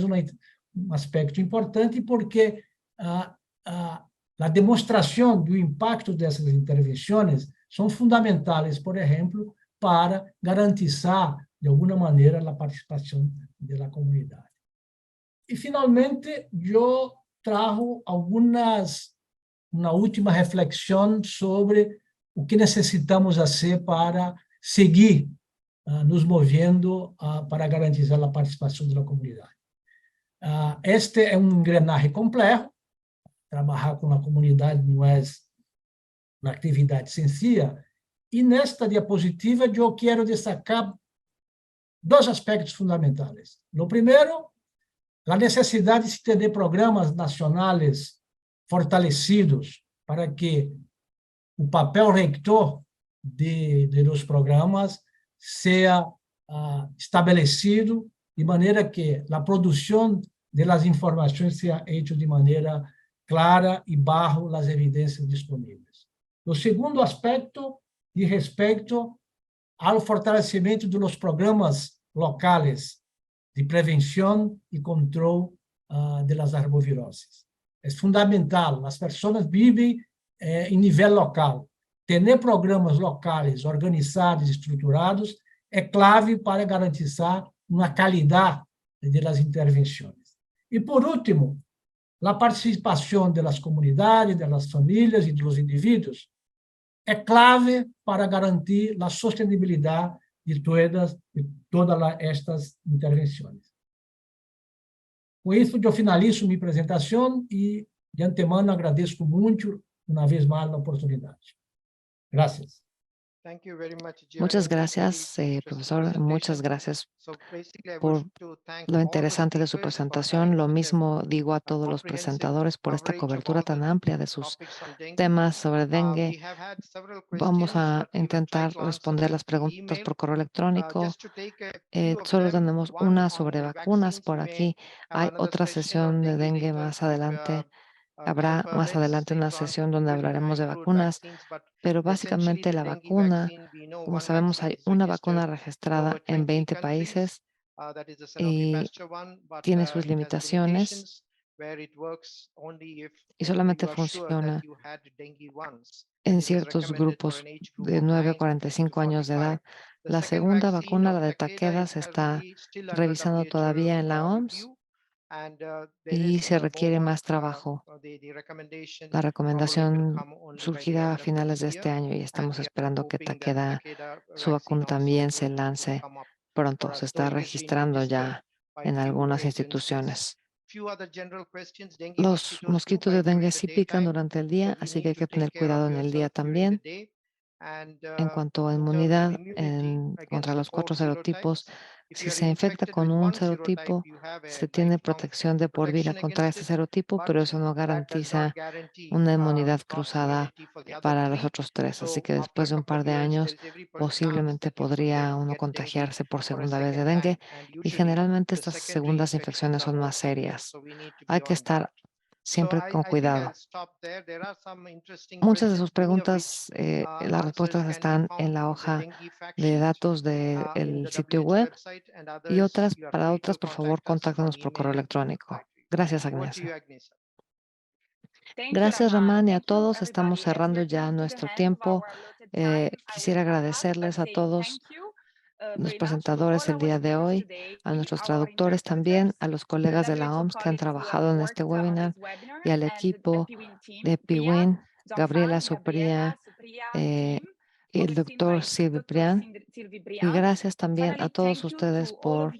um aspecto importante porque a demonstração do impacto dessas intervenções são fundamentais, por exemplo, para garantizar, de alguma maneira, a participação da comunidade. E, finalmente, eu trago uma última reflexão sobre o que necessitamos fazer para seguir nos movendo para garantizar a participação da comunidade. Este é um engrenagem complexo. Trabalhar com a comunidade não é uma atividade sencilla. E nesta diapositiva eu quero destacar dois aspectos fundamentais. O primeiro, a necessidade de ter programas nacionais fortalecidos para que o papel rector de los programas seja estabelecido de maneira que a produção das informações seja feita de maneira clara e bajo as evidências disponíveis. O segundo aspecto de respeito ao fortalecimento dos programas locais de prevenção e controle das arboviroses. É fundamental, as pessoas vivem em nível local. Ter programas locais organizados e estruturados é clave para garantizar uma qualidade das intervenções. E, por último, a participação das comunidades, das famílias e dos indivíduos é clave para garantir a sustentabilidade de todas estas intervenções. Com isso, eu finalizo minha apresentação e, de antemano, agradeço muito, uma vez mais, a oportunidade. Gracias. Muchas gracias, profesor. Muchas gracias por lo interesante de su presentación. Lo mismo digo a todos los presentadores por esta cobertura tan amplia de sus temas sobre dengue. Vamos a intentar responder las preguntas por correo electrónico. Solo tenemos una sobre vacunas por aquí. Hay otra sesión de dengue más adelante. Habrá más adelante una sesión donde hablaremos de vacunas, pero básicamente la vacuna, como sabemos, hay una vacuna registrada en 20 países y tiene sus limitaciones y solamente funciona en ciertos grupos de 9 a 45 años de edad. La segunda vacuna, la de Takeda, se está revisando todavía en la OMS. Y se requiere más trabajo. La recomendación surgirá a finales de este año y estamos esperando que Takeda, su vacuna también se lance pronto, for se us. está Though it has been registrando dispelled ya by en few algunas agencies. instituciones. Few other general questions. Dengue Los mosquitoes do mosquitos de bite during dengue the sí pican daytime, durante el so día, we así que need hay to que take tener care of cuidado en el día yourself during the también. day. And En cuanto a in terms of inmunidad immunity contra against the los 4 4 serotipos, serotypes, if si you are se infecta infected con with un one serotype, serotipo, you have a se tiene lifelong protección de por vida protection contra against ese it, serotipo, but pero eso no that does garantiza not guarantee una inmunidad cross cruzada immunity for the other para los 3. otros 3. Así So que after después a de un couple of par de years, there años, is every chance posiblemente that you could podría uno get dengue contagiarse por for a segunda vez de second dengue, time, and y usually generalmente the estas secondary segundas infections infecciones are son more más severe, serias. so we need to be Hay que on guard. estar So siempre con I think I'll cuidado. stop there. There are some interesting Muchas de sus questions, many of which preguntas, las answers respuestas can be están found en la in the hoja dengue fact de sheet datos in del the sitio WHO web, website, and y others, otras, you are para free otras, to por favor, contact us contáctenos on por correo email, and we'll get electrónico. back to you. Gracias, Over to you, Agnesia. Agnes. Gracias, Ramán, y a todos. Estamos cerrando ya nuestro tiempo. Quisiera agradecerles a todos los presentadores el día de hoy, a nuestros traductores también, a los colegas de la OMS que han trabajado en este webinar y al equipo de PWIN, Gabriela Supría y el doctor Silviprián. Y gracias también a todos ustedes por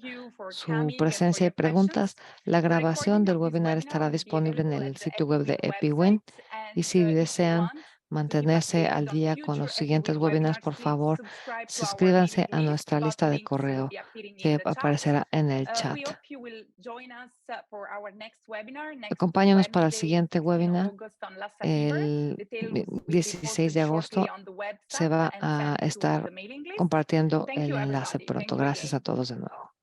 su presencia y preguntas. La grabación del webinar estará disponible en el sitio web de EpiWin. Y si desean mantenerse al día con los siguientes webinars, por favor, suscríbanse a nuestra lista de correo que aparecerá en el chat. Acompáñanos para el siguiente webinar. El 16 de agosto se va a estar compartiendo el enlace pronto. Gracias a todos de nuevo.